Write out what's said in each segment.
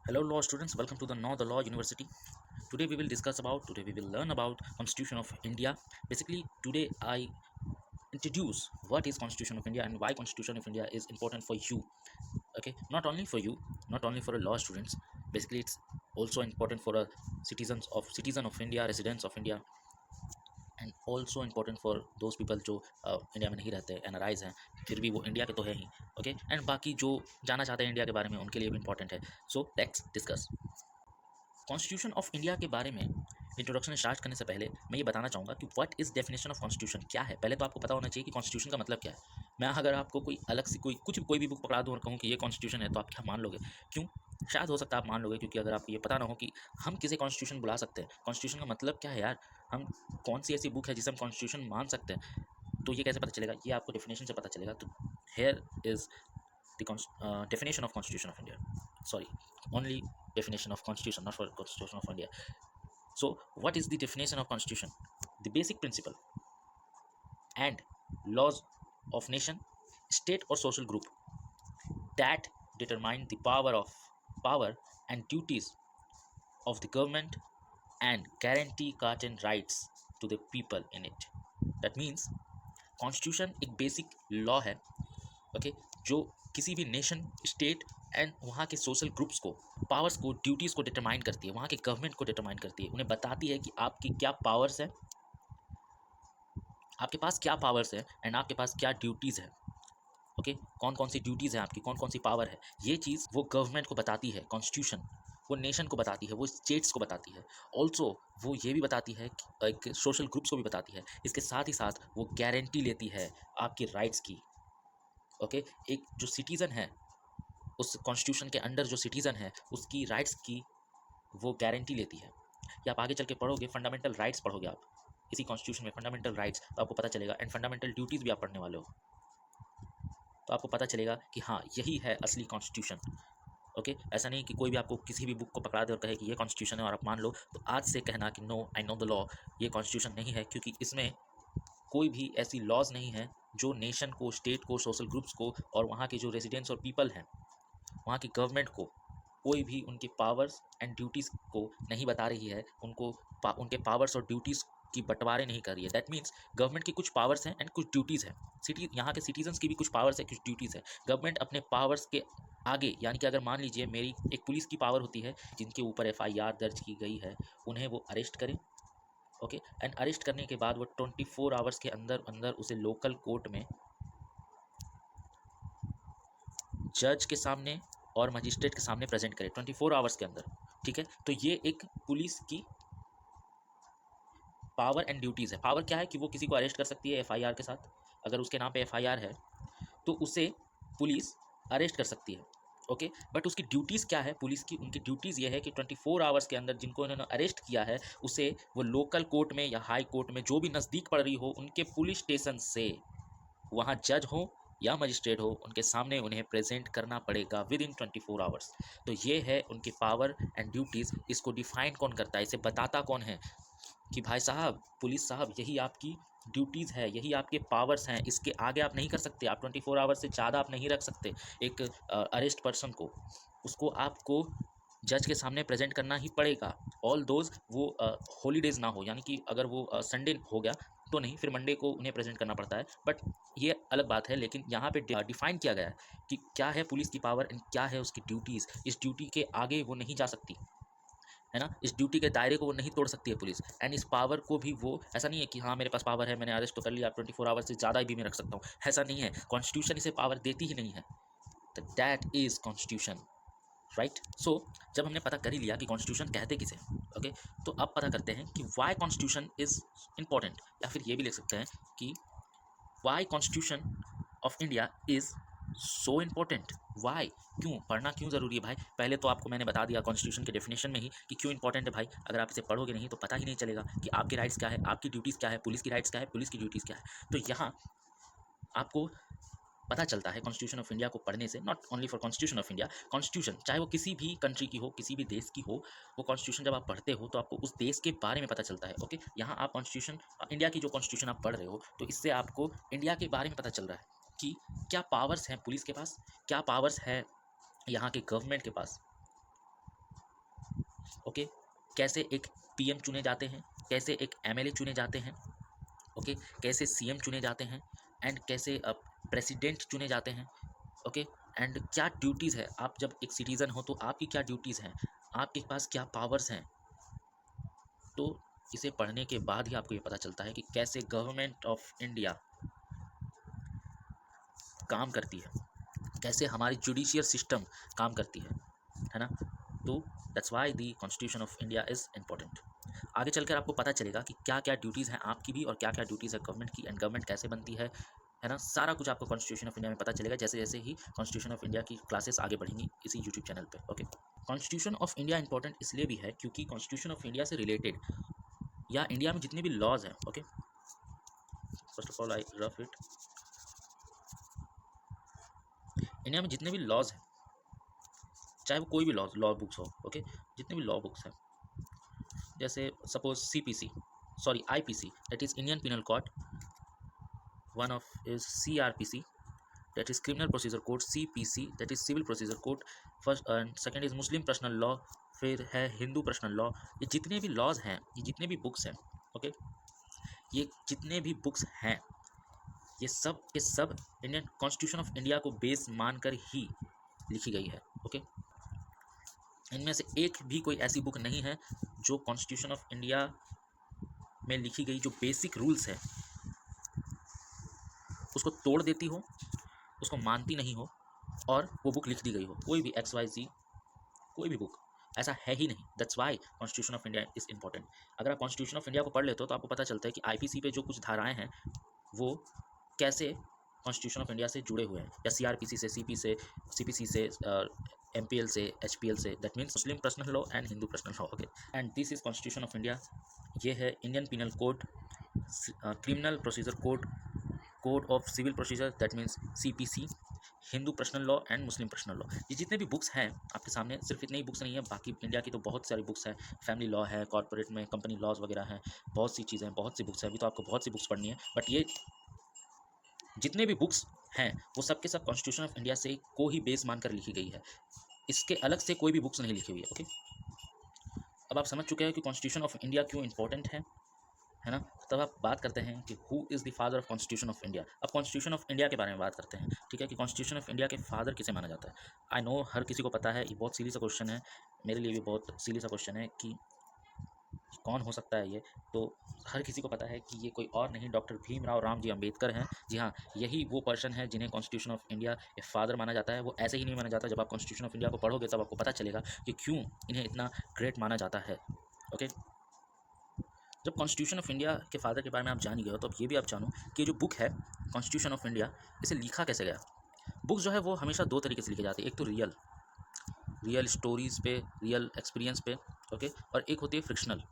Hello law students, welcome to the Know the Law University. Today we will learn about Constitution of India. Basically today I introduce what is Constitution of India and why Constitution of India is important for you. Okay, not only for you, not only for a law students. Basically it's also important for a citizen of India, residents of India, and also important for those people जो India में नहीं रहते NRIs हैं फिर भी वो India के तो है ही. ओके, एंड बाकी जो जाना चाहते हैं इंडिया के बारे में उनके लिए भी इंपॉर्टेंट है. So let's discuss constitution of India के बारे में. इंट्रोडक्शन स्टार्ट करने से पहले मैं ये बताना चाहूँगा कि what is definition of constitution क्या है. पहले तो आपको पता होना चाहिए कि कॉन्स्टिट्यूशन का मतलब क्या है. मैं अगर आपको कोई अलग से कोई भी बुक पकड़ा दूँ और कहूँ कि ये कॉन्स्टिट्यूशन है तो आप क्या मान लोगे? क्यों? शायद हो सकता है आप मान लोगे, क्योंकि अगर आपको ये पता ना हो कि हम किसे कॉन्स्टिट्यूशन बुला सकते हैं, कॉन्स्टिट्यूशन का मतलब क्या है यार, हम कौन सी ऐसी बुक है जिसे हम कॉन्स्टिट्यूशन मान सकते हैं, तो ये कैसे पता चलेगा? ये आपको डेफिनेशन से पता चलेगा. तो here is the definition of Constitution of India. Sorry, only definition of Constitution, not for Constitution of India. So, what is the definition of Constitution? The basic principle and laws of nation, state or social group that determine the power and duties of the government and guarantee certain rights to the people in it. That means constitution एक basic law है. Okay, जो किसी भी nation, state and वहाँ के social groups को, powers को, duties को डिटरमाइन करती है, वहाँ के गवर्नमेंट को डिटरमाइन करती है, उन्हें बताती है कि आपकी क्या पावर्स है, आपके पास क्या पावर्स है एंड आपके पास क्या ड्यूटीज़ है. ओके, कौन कौन सी ड्यूटीज़ हैं आपकी, कौन कौन सी पावर है, ये चीज़ वो गवर्नमेंट को बताती है. कॉन्स्टिट्यूशन वो नेशन को बताती है, वो स्टेट्स को बताती है. ऑल्सो वो ये भी बताती है कि एक सोशल ग्रुप्स को भी बताती है. इसके साथ ही साथ वो गारंटी लेती है आपके राइट्स की. ओके, एक जो सिटीज़न है उस कॉन्स्टिट्यूशन के अंडर, जो सिटीज़न है उसकी राइट्स की वो गारंटी लेती है. या आप आगे चल के पढ़ोगे, फंडामेंटल राइट्स पढ़ोगे आप इसी कॉन्स्टिट्यूशन में, फंडामेंटल राइट्स, तो आपको पता चलेगा. एंड फंडामेंटल ड्यूटीज़ भी आप पढ़ने वाले हो, तो आपको पता चलेगा कि हाँ यही है असली कॉन्स्टिट्यूशन. ओके, ऐसा नहीं कि कोई भी आपको किसी भी बुक को पकड़ा दे और कहे कि ये कॉन्स्टिट्यूशन है और आप मान लो, तो आज से कहना कि no, I know the law, ये कॉन्स्टिट्यूशन नहीं है, क्योंकि इसमें कोई भी ऐसी लॉज नहीं है जो नेशन को, स्टेट को, सोशल ग्रुप्स को और वहाँ के जो रेजिडेंट्स और पीपल हैं, वहाँ की गवर्नमेंट को कोई भी उनके पावर्स एंड ड्यूटीज़ को नहीं बता रही है, उनको उनके पावर्स और ड्यूटीज़ की बंटवारे नहीं कर रही है. दैट मीन्स गवर्नमेंट की कुछ पावर्स हैं एंड कुछ ड्यूटीज़ हैं. यहाँ के सिटीजन्स की भी कुछ पावर्स है, कुछ ड्यूटीज़ है. गवर्नमेंट अपने पावर्स के आगे, यानी कि अगर मान लीजिए मेरी एक पुलिस की पावर होती है, जिनके ऊपर एफआईआर दर्ज की गई है, उन्हें वो अरेस्ट करें. ओके, एंड अरेस्ट करने के बाद वो 24 आवर्स के अंदर अंदर उसे लोकल कोर्ट में जज के सामने और मजिस्ट्रेट के सामने प्रेजेंट करें 24 आवर्स के अंदर. ठीक है, तो ये एक पुलिस की पावर एंड ड्यूटीज़ है. पावर क्या है कि वो किसी को अरेस्ट कर सकती है एफआईआर के साथ. अगर उसके नाम पे एफआईआर है तो उसे पुलिस अरेस्ट कर सकती है. ओके, बट उसकी ड्यूटीज़ क्या है पुलिस की? उनकी ड्यूटीज़ ये है कि 24 आवर्स के अंदर जिनको उन्होंने अरेस्ट किया है उसे वो लोकल कोर्ट में या हाई कोर्ट में, जो भी नज़दीक पड़ रही हो, उनके पुलिस स्टेशन से, वहाँ जज हो या मजिस्ट्रेट हो, उनके सामने उन्हें प्रेजेंट करना पड़ेगा विद इन 24 आवर्स. तो ये है उनकी पावर एंड ड्यूटीज़. इसको डिफाइन कौन करता है, इसे बताता कौन है कि भाई साहब, पुलिस साहब, यही आपकी ड्यूटीज़ है, यही आपके पावर्स हैं, इसके आगे आप नहीं कर सकते. आप 24 आवर्स से ज़्यादा आप नहीं रख सकते एक अरेस्ट पर्सन को. उसको आपको जज के सामने प्रेजेंट करना ही पड़ेगा. ऑल दोज वो हॉलीडेज़ ना हो, यानी कि अगर वो संडे हो गया तो नहीं, फिर मंडे को उन्हें प्रेजेंट करना पड़ता है. बट ये अलग बात है. लेकिन यहाँ पे डिफाइन किया गया है कि क्या है पुलिस की पावर एंड क्या है उसकी ड्यूटीज़. इस ड्यूटी के आगे वो नहीं जा सकती है ना, इस ड्यूटी के दायरे को वो नहीं तोड़ सकती है पुलिस. एंड इस पावर को भी वो, ऐसा नहीं है कि हाँ मेरे पास पावर है, मैंने अरेस्ट तो कर लिया, 24 आवर्स से ज़्यादा भी मैं रख सकता हूँ, ऐसा नहीं है. कॉन्स्टिट्यूशन इसे पावर देती ही नहीं है. तो दैट इज़ कॉन्स्टिट्यूशन, राइट. सो जब हमने पता कर ही लिया कि कॉन्स्टिट्यूशन कहते किसे, ओके, तो अब पता करते हैं कि वाई कॉन्स्टिट्यूशन इज़ इम्पॉर्टेंट. या फिर ये भी लिख सकते हैं कि why constitution of India is so important. Why, क्यों पढ़ना, क्यों ज़रूरी है भाई? पहले तो आपको मैंने बता दिया कॉन्स्टिट्यूशन के डेफिनेशन में ही कि क्यों इंपॉर्टेंट है भाई. अगर आप इसे पढ़ोगे नहीं तो पता ही नहीं चलेगा कि आपके राइट्स क्या है, आपकी ड्यूटीज़ क्या है, पुलिस की राइट्स क्या है, पुलिस की ड्यूटीज़ क्या है. तो यहाँ आपको पता चलता है कॉन्स्टिट्यूशन ऑफ इंडिया को पढ़ने से, not only for constitution of India, constitution चाहे वो किसी भी कंट्री की हो, किसी भी देश की हो, वो कॉन्स्टिट्यूशन जब आप पढ़ते हो तो आपको उस देश के बारे में पता चलता है. ओके, यहाँ आप कॉन्स्टिट्यूशन इंडिया की जो कॉन्स्टिट्यूशन आप पढ़ रहे हो, तो इससे आपको इंडिया के बारे में पता चल रहा है कि क्या पावर्स हैं पुलिस के पास, क्या पावर्स है यहाँ के गवर्नमेंट के पास, ओके, कैसे एक पीएम चुने जाते हैं, कैसे एक एमएलए चुने जाते हैं, ओके, कैसे सीएम चुने जाते हैं, एंड कैसे प्रेसिडेंट चुने जाते हैं, ओके, एंड क्या ड्यूटीज़ है, आप जब एक सिटीज़न हो तो आपकी क्या ड्यूटीज़ हैं, आपके पास क्या पावर्स हैं। तो इसे पढ़ने के बाद ही आपको ये पता चलता है कि कैसे गवर्नमेंट ऑफ इंडिया काम करती है, कैसे हमारी जुडिशियल सिस्टम काम करती है ना। तो that's why the constitution of India is important. आगे चलकर आपको पता चलेगा कि क्या क्या ड्यूटीज़ हैं आपकी भी और क्या क्या ड्यूटीज़ है गवर्नमेंट की, एंड गवर्नमेंट कैसे बनती है ना। सारा कुछ आपको कॉन्स्टिट्यूशन ऑफ इंडिया में पता चलेगा जैसे जैसे ही कॉन्स्टिट्यूशन ऑफ इंडिया की क्लासेस आगे बढ़ेंगी इसी यूट्यूब चैनल पे। Okay, constitution of India important इसलिए भी है क्योंकि कॉन्स्टिट्यूशन ऑफ इंडिया से रिलेटेड या इंडिया में जितने भी लॉज हैं, okay, first of all I rough it, India में जितने भी लॉज हैं, चाहे वो कोई भी लॉ बुक्स हो, ओके, जितने भी लॉ बुक्स हैं, जैसे suppose CPC, sorry IPC, that is Indian penal code, one of is CRPC, that is criminal procedure code, CPC that is civil procedure code, first and second is Muslim personal law, फिर है Hindu personal law. ये जितने भी laws हैं, ये जितने भी books हैं, ओके, ये जितने भी बुक्स हैं, ये सब के सब इंडियन कॉन्स्टिट्यूशन ऑफ इंडिया को बेस मानकर ही लिखी गई है। ओके, इनमें से एक भी कोई ऐसी बुक नहीं है जो कॉन्स्टिट्यूशन ऑफ इंडिया में लिखी गई जो बेसिक रूल्स है उसको तोड़ देती हो, उसको मानती नहीं हो और वो बुक लिख दी गई हो। कोई भी XYZ कोई भी बुक ऐसा है ही नहीं। That's why constitution of India is important. अगर आप कॉन्स्टिट्यूशन ऑफ इंडिया को पढ़ लेते हो तो आपको पता चलता है कि आईपीसी पे जो कुछ धाराएं हैं वो कैसे कॉन्स्टिट्यूशन ऑफ इंडिया से जुड़े हुए हैं, या सीआरपीसी से, सीपीसी से, एमपीएल से, एचपीएल से, that means Muslim personal law and Hindu personal law. Okay, and this is constitution of India. ये है Indian penal code, criminal procedure code, code of civil procedure that means CPC, Hindu personal law and Muslim personal law. ये जितने भी books हैं आपके सामने, सिर्फ इतनी ही बुक्स नहीं है, बाकी इंडिया की तो बहुत सारी बुक्स हैं। फैमिली लॉ है, कॉर्पोरेट में कंपनी लॉज वगैरह हैं, बहुत सी चीज़ें, बहुत सी बुक्स हैं। अभी तो आपको बहुत सी बुक्स पढ़नी है, बट ये जितने भी बुक्स हैं वो सब के सब कॉन्स्टिट्यूशन ऑफ इंडिया से को ही बेस मानकर लिखी गई है। इसके अलग से कोई भी बुक्स नहीं लिखी हुई है। ओके, अब आप समझ चुके हैं कि कॉन्स्टिट्यूशन ऑफ इंडिया क्यों इंपॉर्टेंट है ना। तब आप बात करते हैं कि who is the father of constitution of India. अब कॉन्स्टिट्यूशन ऑफ इंडिया के बारे में बात करते हैं, ठीक है, कि कॉन्स्टिट्यूशन ऑफ इंडिया के फादर किसे माना जाता है। आई नो हर किसी को पता है, ये बहुत सीली सा क्वेश्चन है, मेरे लिए भी बहुत सीली सा क्वेश्चन है कि कौन हो सकता है ये। तो हर किसी को पता है कि ये कोई और नहीं, डॉक्टर भीमराव रामजी अंबेडकर हैं। जी हाँ, यही वो पर्सन है जिन्हें कॉन्स्टिट्यूशन ऑफ इंडिया के फादर माना जाता है। वो ऐसे ही नहीं माना जाता, जब आप कॉन्स्टिट्यूशन ऑफ इंडिया को पढ़ोगे तब आपको पता चलेगा कि क्यों इन्हें इतना ग्रेट माना जाता है। ओके, जब कॉन्स्टिट्यूशन ऑफ इंडिया के फादर के बारे में आप जान गए हो तो अब ये भी आप जानो कि जो बुक है कॉन्स्टिट्यूशन ऑफ इंडिया, इसे लिखा कैसे गया। बुक जो है वो हमेशा दो तरीके से लिखी जाती है, एक तो रियल स्टोरीज़ पे, रियल एक्सपीरियंस पे, ओके, और एक होती है फ्रिक्शनल,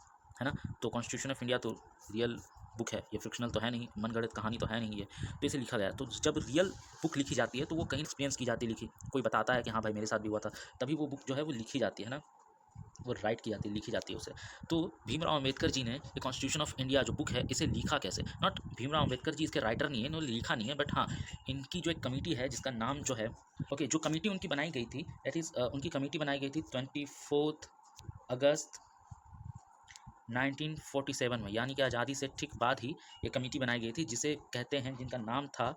है ना। तो कॉन्स्टिट्यूशन ऑफ इंडिया तो रियल बुक है, ये फ्रिक्शनल तो है नहीं, मनगढ़ंत कहानी तो है नहीं ये, तो इसे लिखा गया। तो जब रियल बुक लिखी जाती है तो वो कहीं एक्सपीरियंस की जाती है, लिखी, कोई बताता है कि हाँ भाई मेरे साथ भी हुआ था, तभी वो बुक जो है वो लिखी जाती है ना, वो राइट की जाती है, लिखी जाती है उसे। तो भीमराव अम्बेडकर जी ने ये कॉन्स्टिट्यूशन ऑफ इंडिया जो बुक है इसे लिखा कैसे। नॉट भीमराव अम्बेडकर जी इसके राइटर नहीं है, इन्होंने लिखा नहीं है, बट हाँ इनकी जो एक कमेटी है जिसका नाम जो है, ओके, जो कमेटी उनकी बनाई गई थी, दैट इज़ उनकी कमेटी बनाई गई थी 24 अगस्त 1947 में, यानी कि आज़ादी से ठीक बाद ही ये कमेटी बनाई गई थी, जिसे कहते हैं, जिनका नाम था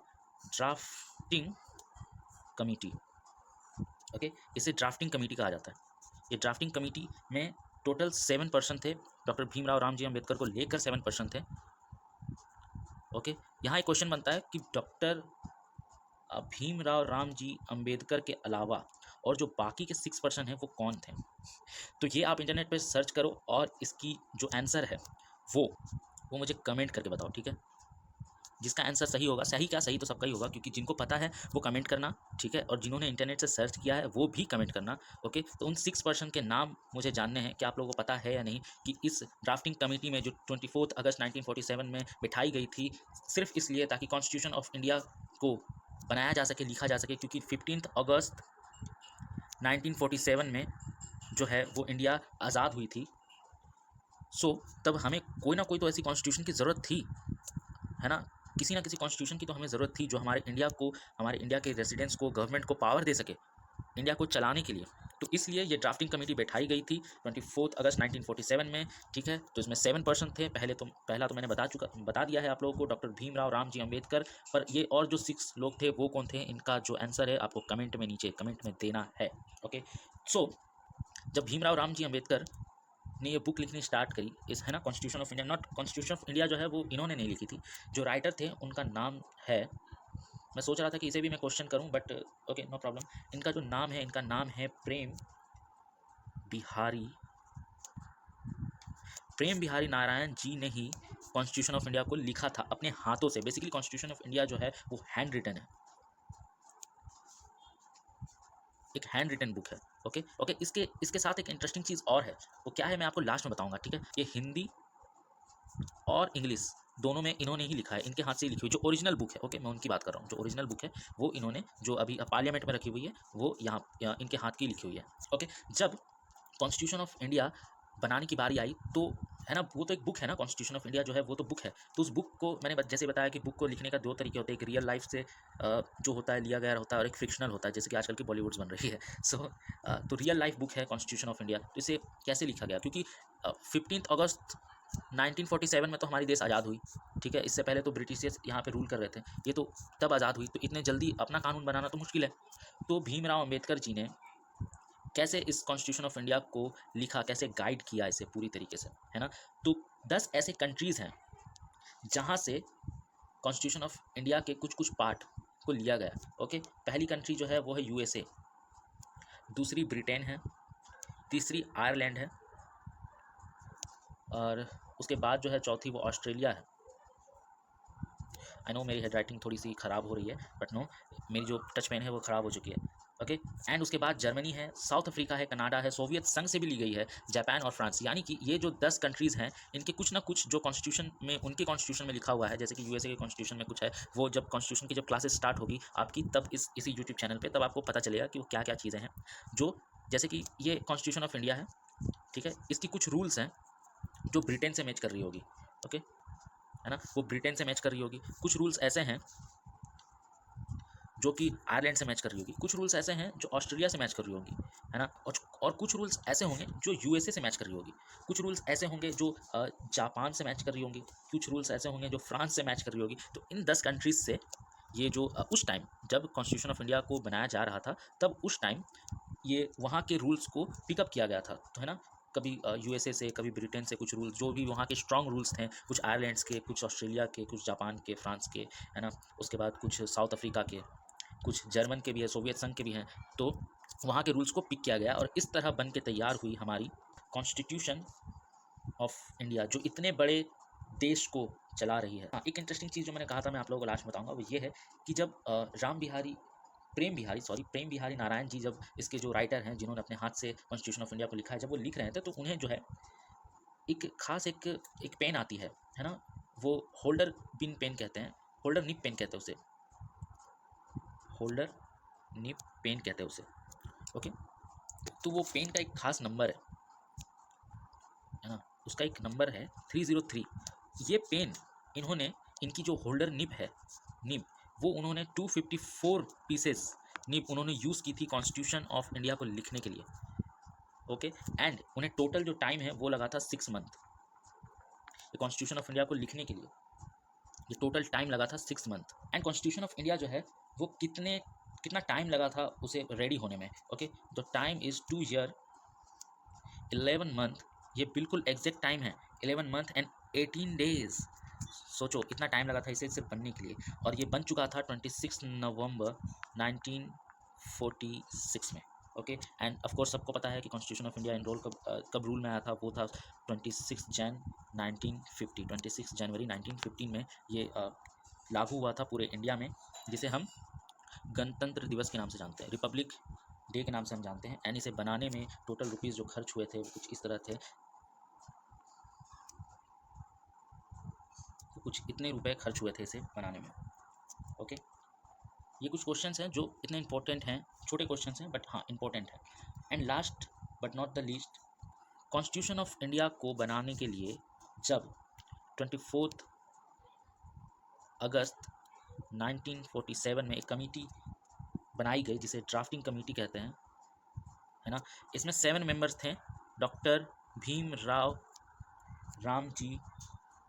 ड्राफ्टिंग कमेटी। ओके, इसे ड्राफ्टिंग कमेटी कहा जाता है। ये ड्राफ्टिंग कमेटी में टोटल 7 पर्सन थे, डॉक्टर भीमराव रामजी अंबेडकर को लेकर 7 पर्सन थे। ओके, यहाँ एक क्वेश्चन बनता है कि डॉक्टर भीमराव रामजी अंबेडकर के अलावा और जो बाकी के 6 पर्सन हैं वो कौन थे। तो ये आप इंटरनेट पे सर्च करो और इसकी जो आंसर है वो मुझे कमेंट करके बताओ, ठीक है। जिसका आंसर सही होगा, सही क्या, सही तो सबका ही होगा, क्योंकि जिनको पता है वो कमेंट करना, ठीक है, और जिन्होंने इंटरनेट से सर्च किया है वो भी कमेंट करना। ओके, तो उन 6 पर्सन के नाम मुझे जानने हैं कि आप लोगों को पता है या नहीं कि इस ड्राफ्टिंग कमेटी में जो 24 अगस्त 1947 में बिठाई गई थी, सिर्फ इसलिए ताकि कॉन्स्टिट्यूशन ऑफ इंडिया को बनाया जा सके, लिखा जा सके, क्योंकि 15 अगस्त 1947 में जो है वो इंडिया आज़ाद हुई थी। सो तब हमें कोई ना कोई तो ऐसी कॉन्स्टिट्यूशन की ज़रूरत थी, है ना, किसी ना किसी कॉन्स्टिट्यूशन की तो हमें ज़रूरत थी जो हमारे इंडिया को, हमारे इंडिया के रेजिडेंट्स को, गवर्नमेंट को पावर दे सके इंडिया को चलाने के लिए। तो इसलिए ये ड्राफ्टिंग कमेटी बैठाई गई थी 24 अगस्त 1947 में, ठीक है। तो इसमें 7 पर्सन थे। पहला तो मैंने बता दिया है आप लोगों को, डॉक्टर भीमराव रामजी अम्बेडकर। पर ये और जो 6 लोग थे वो कौन थे, इनका जो आंसर है आपको नीचे कमेंट में देना है। ओके, सो जब भीमराव रामजी अम्बेडकर ने ये बुक लिखनी स्टार्ट करी, इस है ना, constitution of India, not constitution of India जो है वो इन्होंने नहीं लिखी थी। जो राइटर थे उनका नाम है, मैं सोच रहा था कि इसे भी मैं क्वेश्चन करूं, बट ओके नो प्रॉब्लम। इनका नाम है प्रेम बिहारी नारायण जी ने ही कॉन्स्टिट्यूशन ऑफ इंडिया को लिखा था अपने हाथों से। बेसिकली कॉन्स्टिट्यूशन ऑफ इंडिया जो है वो हैंड रिटन है, एक हैंड रिटन बुक है। ओके ओके, इसके साथ एक इंटरेस्टिंग चीज़ और है, वो क्या है मैं आपको लास्ट में बताऊंगा, ठीक है। ये हिंदी और इंग्लिश दोनों में इन्होंने ही लिखा है, इनके हाथ से ही लिखी हुई जो ओरिजिनल बुक है। ओके, मैं उनकी बात कर रहा हूँ, जो ओरिजिनल बुक है वो इन्होंने, जो अभी पार्लियामेंट में रखी हुई है, वो यहाँ इनके हाथ की लिखी हुई है। ओके, जब कॉन्स्टिट्यूशन ऑफ इंडिया बनाने की बारी आई तो, है ना, वो तो एक बुक है ना, कॉन्स्टिट्यूशन ऑफ इंडिया जो है वो तो बुक है। तो उस बुक को मैंने जैसे बताया कि बुक को लिखने का 2 तरीके होते हैं, एक रियल लाइफ से जो होता है लिया गया होता है, और एक फिक्शनल होता है, जैसे कि आजकल की बॉलीवुड्स बन रही है। सो तो रियल लाइफ बुक है कॉन्स्टिट्यूशन ऑफ इंडिया। तो इसे कैसे लिखा गया, क्योंकि 15 अगस्त 1947 में तो हमारी देश आज़ाद हुई, ठीक है। इससे पहले तो ब्रिटिशर्स यहाँ पे रूल कर रहे थे, ये तो तब आज़ाद हुई, तो इतने जल्दी अपना कानून बनाना तो मुश्किल है। तो भीमराव अम्बेडकर जी ने कैसे इस कॉन्स्टिट्यूशन ऑफ इंडिया को लिखा, कैसे गाइड किया इसे पूरी तरीके से, है ना। तो 10 ऐसे कंट्रीज़ हैं जहाँ से कॉन्स्टिट्यूशन ऑफ इंडिया के कुछ कुछ पार्ट को लिया गया। ओके, पहली कंट्री जो है वो है यूएसए, दूसरी ब्रिटेन है, तीसरी आयरलैंड है, और उसके बाद जो है चौथी वो ऑस्ट्रेलिया है। आई नो मेरी हैंड राइटिंग थोड़ी सी ख़राब हो रही है, बट नो, मेरी जो टच पेन है वो ख़राब हो चुकी है। ओके, एंड उसके बाद जर्मनी है, साउथ अफ्रीका है, कनाडा है, सोवियत संघ से भी ली गई है, जापान और फ्रांस। यानी कि ये जो 10 कंट्रीज़ हैं, इनके कुछ ना कुछ जो कॉन्स्टिट्यूशन में, उनके कॉन्स्टिट्यूशन में लिखा हुआ है, जैसे कि यूएसए के कॉन्स्टिट्यूशन में कुछ है, वो जब कॉन्स्टिट्यूशन की जब क्लासेस स्टार्ट होगी आपकी, तब इसी यूट्यूब चैनल पर तब आपको पता चलेगा कि वो क्या क्या चीज़ें हैं। जो जैसे कि ये कॉन्स्टिट्यूशन ऑफ इंडिया है, ठीक है, इसकी कुछ रूल्स हैं जो ब्रिटेन से मैच कर रही होगी। ओके, है ना, वो ब्रिटेन से मैच कर रही होगी। कुछ रूल्स ऐसे हैं जो कि आयरलैंड से मैच कर रही होगी, कुछ रूल्स ऐसे हैं जो ऑस्ट्रेलिया से मैच कर रही होगी, है ना, और कुछ रूल्स ऐसे होंगे जो यूएसए से मैच कर रही होगी, कुछ रूल्स ऐसे होंगे जो जापान से मैच कर रही होंगी, कुछ रूल्स ऐसे होंगे जो फ्रांस से मैच कर रही होगी। तो इन 10 कंट्रीज से ये जो उस टाइम जब कॉन्स्टिट्यूशन ऑफ इंडिया को बनाया जा रहा था, तब उस टाइम ये वहाँ के रूल्स को पिकअप किया गया था। तो है ना, कभी यूएसए से, कभी ब्रिटेन से कुछ रूल्स, जो भी वहाँ के स्ट्रॉन्ग रूल्स थे, कुछ आयरलैंड्स के, कुछ ऑस्ट्रेलिया के, कुछ जापान के, फ्रांस के, है ना, उसके बाद कुछ साउथ अफ्रीका के, कुछ जर्मन के भी है, सोवियत संघ के भी हैं। तो वहाँ के रूल्स को पिक किया गया और इस तरह बन के तैयार हुई हमारी कॉन्स्टिट्यूशन ऑफ इंडिया, जो इतने बड़े देश को चला रही है। हाँ, एक इंटरेस्टिंग चीज़ जो मैंने कहा था, मैं आप लोगों को लास्ट में बताऊंगा, वो ये है कि जब प्रेम बिहारी नारायण जी, जब इसके जो राइटर हैं, जिन्होंने अपने हाथ से कॉन्स्टिट्यूशन ऑफ इंडिया को लिखा है, जब वो लिख रहे थे तो उन्हें जो है एक खास एक पेन आती है ना, वो होल्डर पिन पेन कहते हैं, होल्डर निप पेन कहते हैं उसे, होल्डर निप पेन कहते हैं उसे। ओके, तो वो पेन का एक खास नंबर है ना, उसका एक नंबर है 303। ये पेन इन्होंने, इनकी जो होल्डर निब है, निब, वो उन्होंने 254 पीसेस निब उन्होंने यूज़ की थी कॉन्स्टिट्यूशन ऑफ इंडिया को लिखने के लिए। ओके, एंड उन्हें टोटल जो टाइम है वो लगा था 6 मंथ, ये कॉन्स्टिट्यूशन ऑफ इंडिया को लिखने के लिए ये टोटल टाइम लगा था 6 month. And constitution of India जो है वो कितना टाइम लगा था उसे रेडी होने में। Okay, the time is 2 year 11 month, ये बिल्कुल एग्जैक्ट टाइम है, 11 मंथ एंड 18 डेज। सोचो इतना टाइम लगा था इसे सिर्फ बनने के लिए, और ये बन चुका था 26 नवंबर 1946 में। ओके, एंड ऑफ कोर्स सबको पता है कि कॉन्स्टिट्यूशन ऑफ इंडिया इनरोल कब रूल में आया था, वो था 26 जनवरी 1915 में ये लागू हुआ था पूरे इंडिया में, जिसे हम गणतंत्र दिवस के नाम से जानते हैं, रिपब्लिक डे के नाम से हम जानते हैं। एंड इसे बनाने में टोटल रुपीज़ जो खर्च हुए थे वो कुछ इस तरह थे, कुछ इतने रुपए खर्च हुए थे इसे बनाने में। ओके, ये कुछ क्वेश्चंस हैं जो इतने इंपॉर्टेंट हैं, छोटे क्वेश्चंस हैं बट हाँ इंपॉर्टेंट है। And last but not the least, constitution of India को बनाने के लिए जब 24 अगस्त 1947 में एक कमेटी बनाई गई, जिसे ड्राफ्टिंग कमेटी कहते हैं, है ना। इसमें 7 मेंबर्स थे, डॉक्टर भीमराव रामजी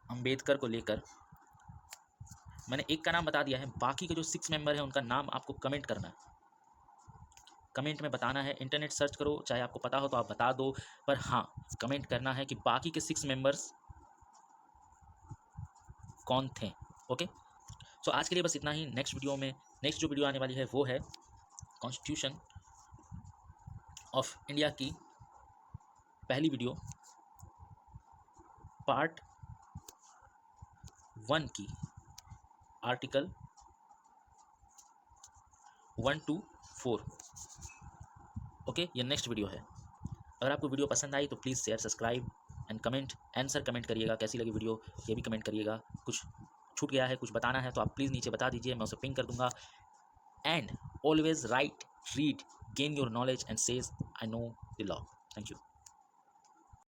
अंबेडकर को लेकर। मैंने एक का नाम बता दिया है, बाकी के जो 6 मेंबर हैं उनका नाम आपको कमेंट करना है, कमेंट में बताना है। इंटरनेट सर्च करो, चाहे आपको पता हो तो आप बता दो, पर हाँ कमेंट करना है कि बाकी के 6 मेंबर्स कौन थे। ओके, सो आज के लिए बस इतना ही। नेक्स्ट जो वीडियो आने वाली है वो है कॉन्स्टिट्यूशन ऑफ इंडिया की पहली वीडियो, पार्ट 1 की, आर्टिकल 1 to 4। ओके, ये नेक्स्ट वीडियो है। अगर आपको वीडियो पसंद आई तो please share, subscribe and comment. Answer comment करिएगा, कैसी लगी वीडियो ये भी कमेंट करिएगा। कुछ छूट गया है, कुछ बताना है तो आप प्लीज़ नीचे बता दीजिए, मैं उसे पिंग कर दूंगा। And always right, read, gain your knowledge and says I know the law. Thank you.